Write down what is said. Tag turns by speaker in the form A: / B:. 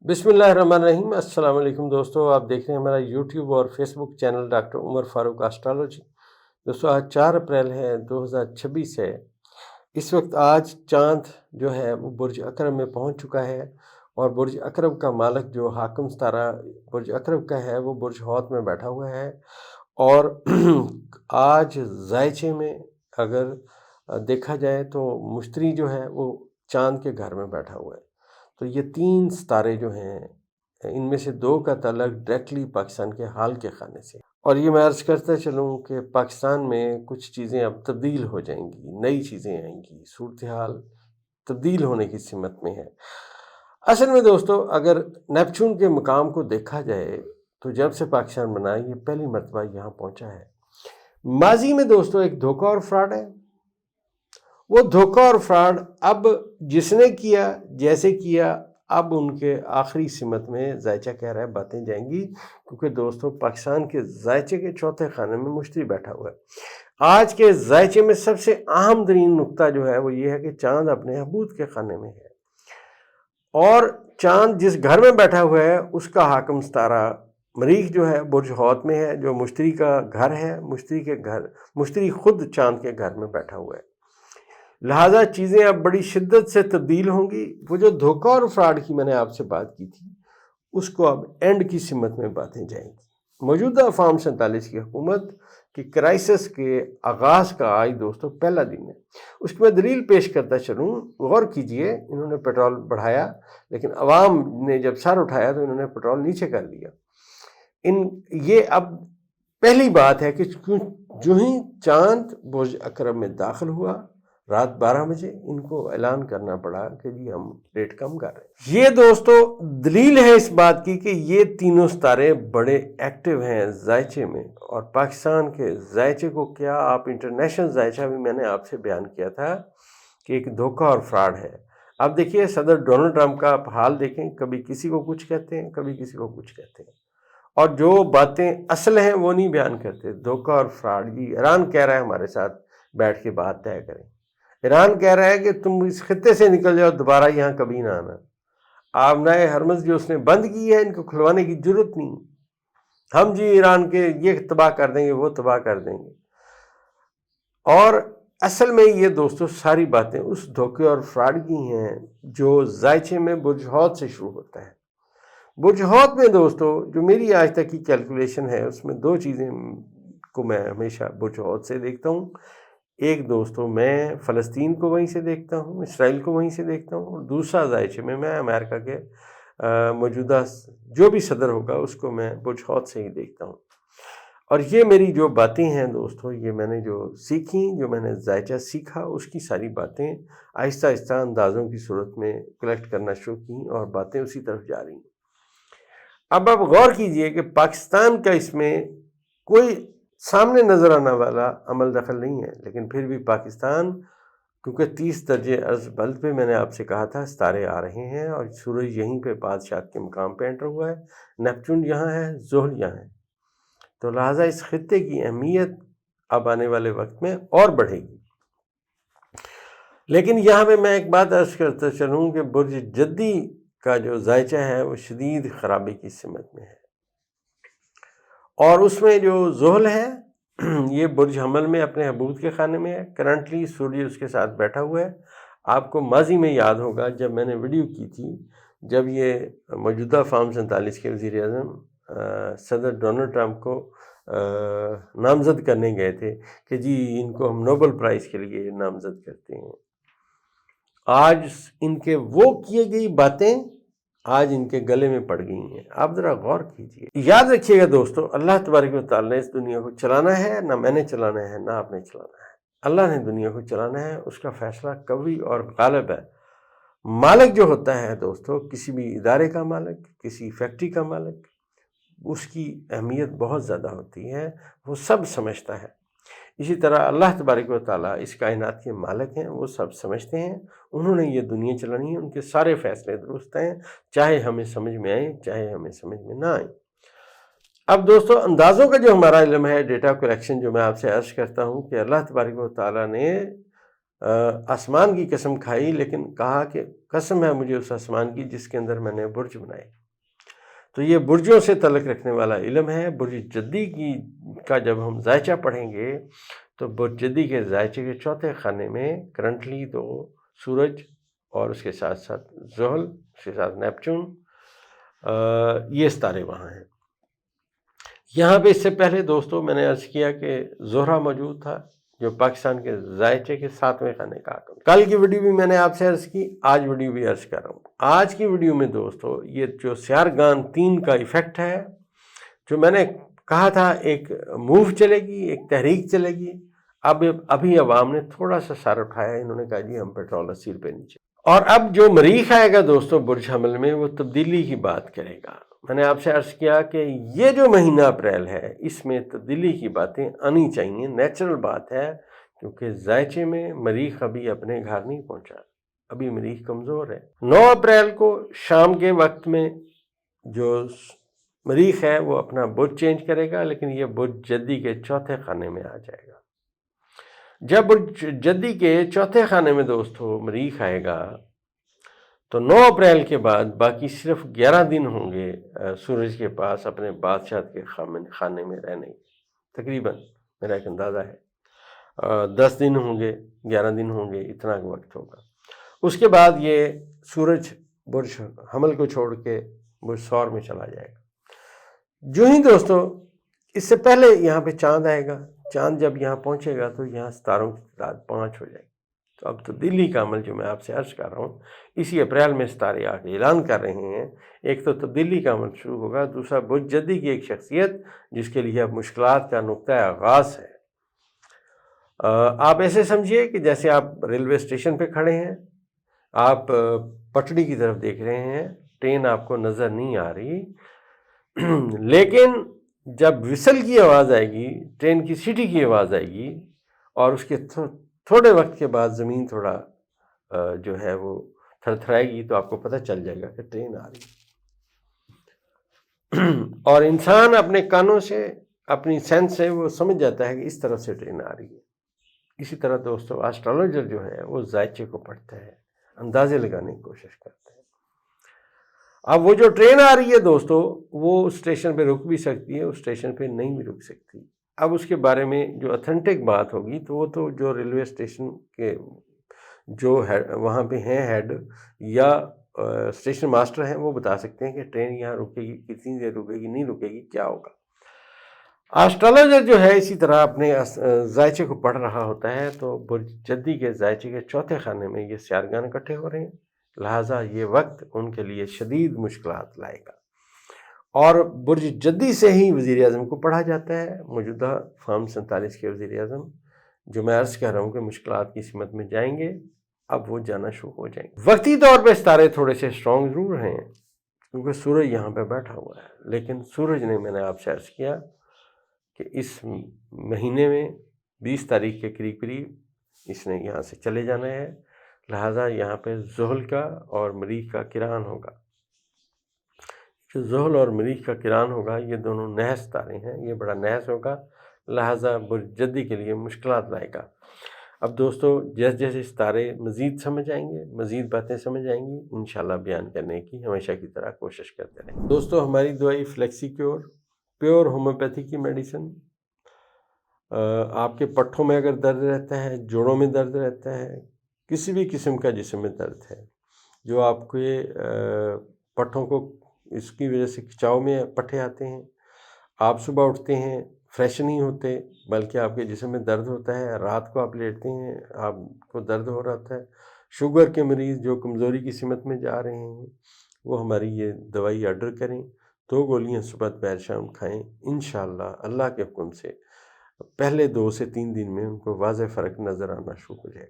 A: بسم اللہ الرحمن الرحیم۔ السلام علیکم دوستو، آپ دیکھ رہے ہیں ہمارا یوٹیوب اور فیس بک چینل ڈاکٹر عمر فاروق اسٹرالوجی۔ دوستو آج 4 اپریل ہے 2026 ہے۔ اس وقت آج چاند جو ہے وہ برج اکرم میں پہنچ چکا ہے، اور برج اکرم کا مالک جو حاکم ستارہ برج اکرم کا ہے وہ برج حوت میں بیٹھا ہوا ہے، اور آج زائچے میں اگر دیکھا جائے تو مشتری جو ہے وہ چاند کے گھر میں بیٹھا ہوا ہے۔ تو یہ 3 ستارے جو ہیں ان میں سے 2 کا تعلق ڈائریکٹلی پاکستان کے حال کے خانے سے، اور یہ میں عرض کرتا چلوں کہ پاکستان میں کچھ چیزیں اب تبدیل ہو جائیں گی، نئی چیزیں آئیں گی، صورتحال تبدیل ہونے کی سمت میں ہے۔ اصل میں دوستو اگر نیپچون کے مقام کو دیکھا جائے تو جب سے پاکستان بنا یہ پہلی مرتبہ یہاں پہنچا ہے۔ ماضی میں دوستو ایک دھوکہ اور فراڈ ہے، وہ دھوکہ اور فراڈ اب جس نے کیا جیسے کیا، اب ان کے آخری سمت میں زائچہ کہہ رہا ہے باتیں جائیں گی، کیونکہ دوستو پاکستان کے زائچے کے چوتھے خانے میں مشتری بیٹھا ہوا ہے۔ آج کے زائچے میں سب سے اہم ترین نقطہ جو ہے وہ یہ ہے کہ چاند اپنے حبوط کے خانے میں ہے، اور چاند جس گھر میں بیٹھا ہوا ہے اس کا حاکم ستارہ مریخ جو ہے برج حوت میں ہے، جو مشتری کا گھر ہے۔ مشتری خود چاند کے گھر میں بیٹھا ہوا ہے، لہٰذا چیزیں اب بڑی شدت سے تبدیل ہوں گی۔ وہ جو دھوکہ اور فراڈ کی میں نے آپ سے بات کی تھی اس کو اب اینڈ کی سمت میں باتیں جائیں گی۔ موجودہ فارم 47 کی حکومت کی کرائسس کے آغاز کا آج دوستو پہلا دن ہے۔ اس کی میں دلیل پیش کرتا چلوں، غور کیجئے، انہوں نے پیٹرول بڑھایا، لیکن عوام نے جب سر اٹھایا تو انہوں نے پیٹرول نیچے کر دیا۔ یہ اب پہلی بات ہے کہ جو ہی چاند برج اکرم میں داخل ہوا رات 12 بجے ان کو اعلان کرنا پڑا کہ جی ہم ریٹ کم کر رہے ہیں۔ یہ دوستو دلیل ہے اس بات کی کہ یہ تینوں ستارے بڑے ایکٹیو ہیں زائچے میں، اور پاکستان کے زائچے کو کیا آپ انٹرنیشنل زائچہ بھی میں نے آپ سے بیان کیا تھا کہ ایک دھوکہ اور فراڈ ہے۔ اب دیکھیے صدر ڈونلڈ ٹرمپ کا آپ حال دیکھیں، کبھی کسی کو کچھ کہتے ہیں، کبھی کسی کو کچھ کہتے ہیں، اور جو باتیں اصل ہیں وہ نہیں بیان کرتے۔ دھوکہ اور فراڈ، جی ایران کہہ رہا ہے ہمارے ساتھ بیٹھ کے بات طے کریں، ایران کہہ رہا ہے کہ تم اس خطے سے نکل جاؤ، دوبارہ یہاں کبھی نہ آنا۔ آمنائے ہرمز جو اس نے بند کی ہے ان کو کھلوانے کی ضرورت نہیں، ہم جی ایران کے یہ تباہ کر دیں گے وہ تباہ کر دیں گے۔ اور اصل میں یہ دوستو ساری باتیں اس دھوکے اور فراڈ کی ہیں جو زائچے میں برج حوت سے شروع ہوتا ہے۔ برج حوت میں دوستو جو میری آج تک کی کیلکولیشن ہے اس میں 2 چیزیں کو میں ہمیشہ برج حوت سے دیکھتا ہوں۔ ایک دوستو میں فلسطین کو وہیں سے دیکھتا ہوں، اسرائیل کو وہیں سے دیکھتا ہوں، اور دوسرا زائچے میں امریکہ کے موجودہ جو بھی صدر ہوگا اس کو میں برج حوت سے ہی دیکھتا ہوں۔ اور یہ میری جو باتیں ہیں دوستو، یہ میں نے جو سیکھیں، جو میں نے زائچہ سیکھا، اس کی ساری باتیں آہستہ آہستہ اندازوں کی صورت میں کلیکٹ کرنا شروع کی، اور باتیں اسی طرف جا رہی ہیں۔ اب آپ غور کیجئے کہ پاکستان کا اس میں کوئی سامنے نظر آنے والا عمل دخل نہیں ہے، لیکن پھر بھی پاکستان کیونکہ 30 درجے عرض بلد پہ میں نے آپ سے کہا تھا ستارے آ رہے ہیں، اور سورج یہیں پہ بادشاہت کے مقام پہ انٹر ہوا ہے، نیپچون یہاں ہے، زحل یہاں ہے، تو لہٰذا اس خطے کی اہمیت اب آنے والے وقت میں اور بڑھے گی۔ لیکن یہاں پہ میں ایک بات عرض کرتا چلوں کہ برج جدی کا جو زائچہ ہے وہ شدید خرابی کی سمت میں ہے، اور اس میں جو زحل ہے یہ برج حمل میں اپنے حبوط کے خانے میں ہے۔ کرنٹلی سورج اس کے ساتھ بیٹھا ہوا ہے۔ آپ کو ماضی میں یاد ہوگا جب میں نے ویڈیو کی تھی، جب یہ موجودہ فارم 47 کے وزیر اعظم صدر ڈونلڈ ٹرمپ کو نامزد کرنے گئے تھے کہ جی ان کو ہم نوبل پرائز کے لیے نامزد کرتے ہیں، آج ان کے وہ کیے گئی باتیں آج ان کے گلے میں پڑ گئی ہیں۔ آپ ذرا غور کیجئے، یاد رکھیے گا دوستو، اللہ تبارک و تعالیٰ نے اس دنیا کو چلانا ہے، نہ میں نے چلانا ہے نہ آپ نے چلانا ہے، اللہ نے دنیا کو چلانا ہے، اس کا فیصلہ قوی اور غالب ہے۔ مالک جو ہوتا ہے دوستو، کسی بھی ادارے کا مالک، کسی فیکٹری کا مالک، اس کی اہمیت بہت زیادہ ہوتی ہے، وہ سب سمجھتا ہے۔ اسی طرح اللہ تبارک و تعالیٰ اس کائنات کے مالک ہیں، وہ سب سمجھتے ہیں، انہوں نے یہ دنیا چلانی ہے، ان کے سارے فیصلے درست ہیں، چاہے ہمیں سمجھ میں آئیں چاہے ہمیں سمجھ میں نہ آئیں۔ اب دوستو اندازوں کا جو ہمارا علم ہے، ڈیٹا کلیکشن جو میں آپ سے عرض کرتا ہوں کہ اللہ تبارک و تعالیٰ نے آسمان کی قسم کھائی، لیکن کہا کہ قسم ہے مجھے اس آسمان کی جس کے اندر میں نے برج بنائے۔ تو یہ برجوں سے تعلق رکھنے والا علم ہے۔ برج جدی کا جب ہم ذائچہ پڑھیں گے تو برج جدی کے ذائچے کے چوتھے خانے میں کرنٹلی تو سورج اور اس کے ساتھ ساتھ زحل، اس کے ساتھ نیپچون، یہ ستارے وہاں ہیں۔ یہاں پہ اس سے پہلے دوستو میں نے عرض کیا کہ زہرہ موجود تھا، جو پاکستان کے ذائچے کے 7ویں خانے کا آٹم۔ کل کی ویڈیو بھی میں نے آپ سے عرض کی، آج ویڈیو بھی عرض کر رہا ہوں۔ آج کی ویڈیو میں دوستو یہ جو سیارگان 3 کا ایفیکٹ ہے، جو میں نے کہا تھا ایک موو چلے گی، ایک تحریک چلے گی، ابھی عوام نے تھوڑا سا سر اٹھایا، انہوں نے کہا جی ہم پیٹرول 80 روپے نیچے۔ اور اب جو مریخ آئے گا دوستو برج حمل میں، وہ تبدیلی کی بات کرے گا۔ میں نے آپ سے عرض کیا کہ یہ جو مہینہ اپریل ہے اس میں تبدیلی کی باتیں آنی چاہیے، نیچرل بات ہے، کیونکہ ذائچے میں مریخ ابھی اپنے گھر نہیں پہنچا، ابھی مریخ کمزور ہے۔ 9 اپریل کو شام کے وقت میں جو مریخ ہے وہ اپنا برج چینج کرے گا، لیکن یہ برج جدی کے چوتھے خانے میں آ جائے گا۔ جب برج جدی کے چوتھے خانے میں دوستو مریخ آئے گا تو 9 اپریل کے بعد باقی صرف 11 دن ہوں گے سورج کے پاس اپنے بادشاہت کے خانے میں رہنے، تقریباً میرا ایک اندازہ ہے 10 دن ہوں گے، 11 دن ہوں گے، اتنا وقت ہوگا۔ اس کے بعد یہ سورج برج حمل کو چھوڑ کے برج ثور میں چلا جائے گا۔ جو ہی دوستو اس سے پہلے یہاں پہ چاند آئے گا، چاند جب یہاں پہنچے گا تو یہاں ستاروں کی تعداد 5 ہو جائے گی۔ تو اب تبدیلی کا عمل جو میں آپ سے عرض کر رہا ہوں، اسی اپریل میں ستارے آ کے اعلان کر رہے ہیں، ایک تو تبدیلی کا عمل شروع ہوگا، دوسرا برج جدی کی ایک شخصیت جس کے لیے اب مشکلات کا نقطہ آغاز ہے۔ آپ ایسے سمجھیے کہ جیسے آپ ریلوے اسٹیشن پہ کھڑے ہیں، آپ پٹڑی کی طرف دیکھ رہے ہیں، ٹرین آپ کو نظر نہیں آ رہی، لیکن جب وسل کی آواز آئے گی، ٹرین کی سیٹی کی آواز آئے گی، اور اس کے تھوڑے وقت کے بعد زمین تھوڑا جو ہے وہ تھر تھرائے گی، تو آپ کو پتہ چل جائے گا کہ ٹرین آ رہی ہے۔ اور انسان اپنے کانوں سے، اپنی سینس سے وہ سمجھ جاتا ہے کہ اس طرف سے ٹرین آ رہی ہے۔ اسی طرح دوستو ایسٹرولوجر جو ہے وہ ذائچے کو پڑھتا ہے، اندازے لگانے کی کوشش کرتا ہے۔ اب وہ جو ٹرین آ رہی ہے دوستو، وہ اس اسٹیشن پہ رک بھی سکتی ہے، اس اسٹیشن پہ نہیں بھی رک سکتی۔ اب اس کے بارے میں جو اتھینٹک بات ہوگی تو وہ تو جو ریلوے اسٹیشن کے جو وہاں پہ ہیں ہیڈ یا اسٹیشن ماسٹر ہیں، وہ بتا سکتے ہیں کہ ٹرین یہاں رکے گی، کتنی دیر رکے گی، نہیں رکے گی، کیا ہوگا۔ ایسٹرولوجر جو ہے اسی طرح اپنے ذائچے کو پڑھ رہا ہوتا ہے، تو برج جدی کے ذائچے کے چوتھے خانے میں یہ سیارگان اکٹھے ہو رہے ہیں، لہٰذا یہ وقت ان کے لیے شدید مشکلات لائے گا۔ اور برج جدی سے ہی وزیر اعظم کو پڑھا جاتا ہے، موجودہ فارم 47 کے وزیر اعظم، جو میں عرض کر رہا ہوں کہ مشکلات کی سمت میں جائیں گے، اب وہ جانا شروع ہو جائیں گے۔ وقتی طور پہ ستارے تھوڑے سے اسٹرانگ ضرور ہیں، کیونکہ سورج یہاں پہ بیٹھا ہوا ہے، لیکن سورج نے، میں نے آپ سے عرض کیا کہ اس مہینے میں 20 تاریخ کے قریب اس نے یہاں سے چلے جانا ہے، لہٰذا یہاں پہ زحل کا اور مریخ کا کران ہوگا۔ جو زحل اور مریخ کا کران ہوگا، یہ دونوں نحس ستارے ہیں، یہ بڑا نحس ہوگا، لہٰذا برج جدی کے لیے مشکلات لائے گا۔ اب دوستو جیسے جیسے ستارے مزید سمجھ آئیں گے، مزید باتیں سمجھ آئیں گی، انشاءاللہ بیان کرنے کی ہمیشہ کی طرح کوشش کرتے رہیں۔ دوستو ہماری دوائی فلیکسی کیور، پیور ہومیوپیتھی کی میڈیسن، آپ کے پٹھوں میں اگر درد رہتا ہے، جوڑوں میں درد رہتا ہے، کسی بھی قسم کا جسم میں درد ہے، جو آپ کے پٹھوں کو اس کی وجہ سے کھچاؤ میں پٹھے آتے ہیں، آپ صبح اٹھتے ہیں فریش نہیں ہوتے، بلکہ آپ کے جسم میں درد ہوتا ہے، رات کو آپ لیٹتے ہیں آپ کو درد ہو رہا ہوتا ہے، شوگر کے مریض جو کمزوری کی سمت میں جا رہے ہیں، وہ ہماری یہ دوائی آرڈر کریں، 2 گولیاں صبح دوپہر شام کھائیں، انشاءاللہ اللہ کے حکم سے پہلے 2 سے 3 دن میں ان کو واضح فرق نظر آنا شروع ہو جائے گا۔